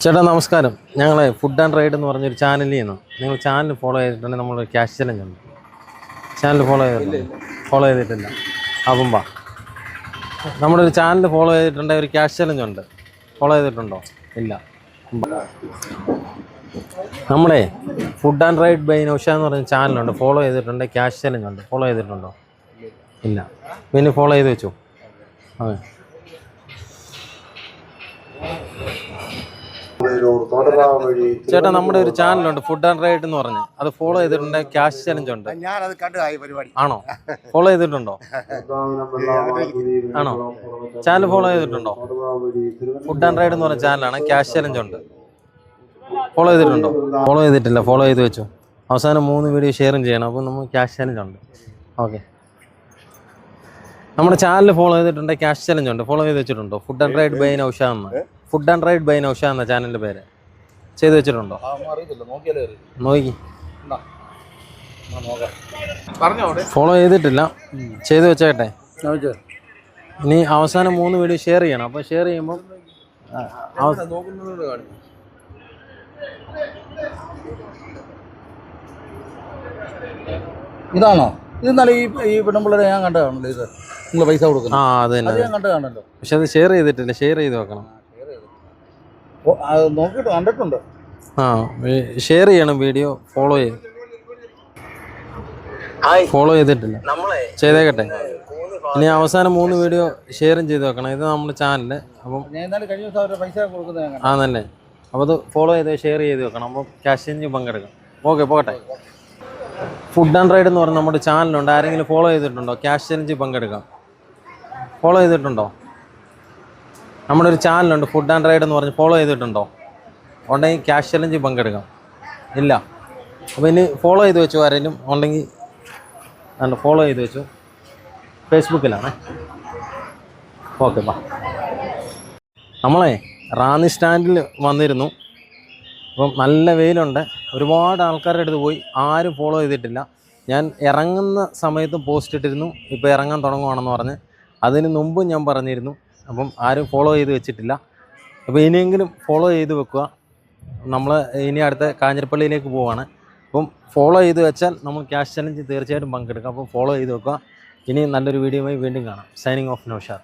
ചേട്ടാ നമസ്കാരം. ഞങ്ങൾ ഫുഡ് ആൻഡ് റൈഡ് എന്ന് പറഞ്ഞൊരു ചാനലിൽ നിന്ന് നിങ്ങൾ ചാനൽ ഫോളോ ചെയ്തിട്ടുണ്ടെങ്കിൽ നമ്മളൊരു ക്യാഷ് ചലഞ്ച് ഉണ്ട്. ചാനൽ ഫോളോ ചെയ്തിട്ടില്ല. അപ്പം നമ്മുടെ ഒരു ചാനൽ ഫോളോ ചെയ്തിട്ടുണ്ടെങ്കിൽ ഒരു ക്യാഷ് ചലഞ്ച് ഉണ്ട്. ഫോളോ ചെയ്തിട്ടുണ്ടോ? ഇല്ല. നമ്മുടെ food and ride by Nausha എന്ന് പറഞ്ഞ ചാനലുണ്ട്. ഫോളോ ചെയ്തിട്ടുണ്ട്. ക്യാഷ് ചലഞ്ച് ഉണ്ട്. ഫോളോ ചെയ്തിട്ടുണ്ടോ? ഇല്ല. പിന്നെ ഫോളോ ചെയ്ത് വെച്ചു. അതെ. ചേട്ടാ നമ്മുടെ ഒരു ചാനലുണ്ട് ഫുഡ് ആൻഡ് റൈഡ് എന്ന് പറഞ്ഞ്, അത് ഫോളോ ചെയ്തിട്ടുണ്ട്. ക്യാഷ് ചലഞ്ച് ഉണ്ട്. ആണോ? ഫോളോ ചെയ്തിട്ടുണ്ടോ? ആണോ? ചാനൽ ഫോളോ ചെയ്തിട്ടുണ്ടോ? ഫുഡ് ആൻഡ് റൈഡ് എന്ന് പറഞ്ഞ ചാനലാണ്. ക്യാഷ് ചലഞ്ച് ഉണ്ട്. ഫോളോ ചെയ്തിട്ടുണ്ടോ? ഫോളോ ചെയ്തിട്ടില്ല. ഫോളോ ചെയ്ത് വെച്ചു. അവസാനം 3 വീഡിയോ ഷെയറും ചെയ്യണം. അപ്പോൾ നമുക്ക് ക്യാഷ് ചലഞ്ച് ഉണ്ട്. ഓക്കെ. നമ്മുടെ ചാനൽ ഫോളോ ചെയ്തിട്ടുണ്ട്. ക്യാഷ് ചലഞ്ച് ഉണ്ട്. ഫോളോ ചെയ്ത് വെച്ചിട്ടുണ്ടോ? Food and ride by Nausha എന്ന്. Food and ride by Nausha എന്ന ചാനലിൻ്റെ പേര് ചെയ്ത് വെച്ചിട്ടുണ്ടോ? നോക്കി. ഫോളോ ചെയ്തിട്ടില്ല. ചെയ്ത് വെച്ചേട്ടെ. ഇനി അവസാനം 3 വീഡിയോ ഷെയർ ചെയ്യണം. അപ്പോൾ ഷെയർ ചെയ്യുമ്പോൾ ഇതാണോ? ഇത് നല്ല ഈ പെണ്ണുമ്പിള്ളേരെ ഞാൻ കണ്ടതാണല്ലോ. ഇത് നിങ്ങൾ പൈസ കൊടുക്കുന്നു. ആ അത് തന്നെ. ഞാൻ കണ്ടതാണല്ലോ. പക്ഷെ അത് ഷെയർ ചെയ്തിട്ടില്ല. ഷെയർ ചെയ്ത് വെക്കണം. അത് നോക്കിയിട്ട് കണ്ടിട്ടുണ്ട്. ആ ഷെയർ ചെയ്യണം. വീഡിയോ ഫോളോ ചെയ്തിട്ടില്ല. ചെയ്തേക്കട്ടെ. ഇനി അവസാനം 3 വീഡിയോ ഷെയറും ചെയ്ത് വെക്കണം. ഇത് നമ്മുടെ ചാനൽ. അപ്പം കഴിഞ്ഞ ദിവസം അവരുടെ പൈസ കൊടുക്കുന്നത് ആ തന്നെ. അപ്പോൾ അത് ഫോളോ ചെയ്ത് ഷെയർ ചെയ്ത് വെക്കണം. അപ്പോൾ ക്യാഷ് ചേഞ്ച് പങ്കെടുക്കാം. ഓക്കെ, പോകട്ടെ. ഫുഡ് ആൻഡ് റൈഡ് എന്ന് പറഞ്ഞ നമ്മുടെ ചാനലുണ്ട്. ആരെങ്കിലും ഫോളോ ചെയ്തിട്ടുണ്ടോ? ക്യാഷ് ചലഞ്ച് പങ്കെടുക്കാം. ഫോളോ ചെയ്തിട്ടുണ്ടോ? നമ്മുടെ ഒരു ചാനലുണ്ട് ഫുഡ് ആൻഡ് റൈഡ് എന്ന് പറഞ്ഞ്, ഫോളോ ചെയ്തിട്ടുണ്ടോ? ഉണ്ടെങ്കിൽ ക്യാഷ് ചലഞ്ച് പങ്കെടുക്കാം. ഇല്ല. അപ്പോൾ ഇനി ഫോളോ ചെയ്ത് വെച്ചു. ആരെങ്കിലും ഉണ്ടെങ്കിൽ ഫോളോ ചെയ്ത് വെച്ചു. ഫേസ്ബുക്കിലാണ്. ഓക്കെ. നമ്മളെ റാന്നി സ്റ്റാൻഡിൽ വന്നിരുന്നു. അപ്പം നല്ല വെയിലുണ്ട്. ഒരുപാട് ആൾക്കാരുടെ അടുത്ത് പോയി. ആരും ഫോളോ ചെയ്തിട്ടില്ല. ഞാൻ ഇറങ്ങുന്ന സമയത്ത് പോസ്റ്റ് ഇട്ടിരുന്നു. ഇപ്പോൾ ഇറങ്ങാൻ തുടങ്ങുവാണെന്ന് പറഞ്ഞ്. അതിന് മുമ്പ് ഞാൻ പറഞ്ഞിരുന്നു. അപ്പം ആരും ഫോളോ ചെയ്ത് വെച്ചിട്ടില്ല. അപ്പോൾ ഇനിയെങ്കിലും ഫോളോ ചെയ്ത് വെക്കുക. നമ്മൾ ഇനി അടുത്ത കാഞ്ഞിരപ്പള്ളിയിലേക്ക് പോവുകയാണ്. അപ്പം ഫോളോ ചെയ്ത് വെച്ചാൽ നമ്മൾ ക്യാഷ് ചലഞ്ച് തീർച്ചയായിട്ടും പങ്കെടുക്കാം. അപ്പോൾ ഫോളോ ചെയ്ത് വെക്കുക. ഇനി നല്ലൊരു വീഡിയോയുമായി വീണ്ടും കാണാം. Signing off Naushad.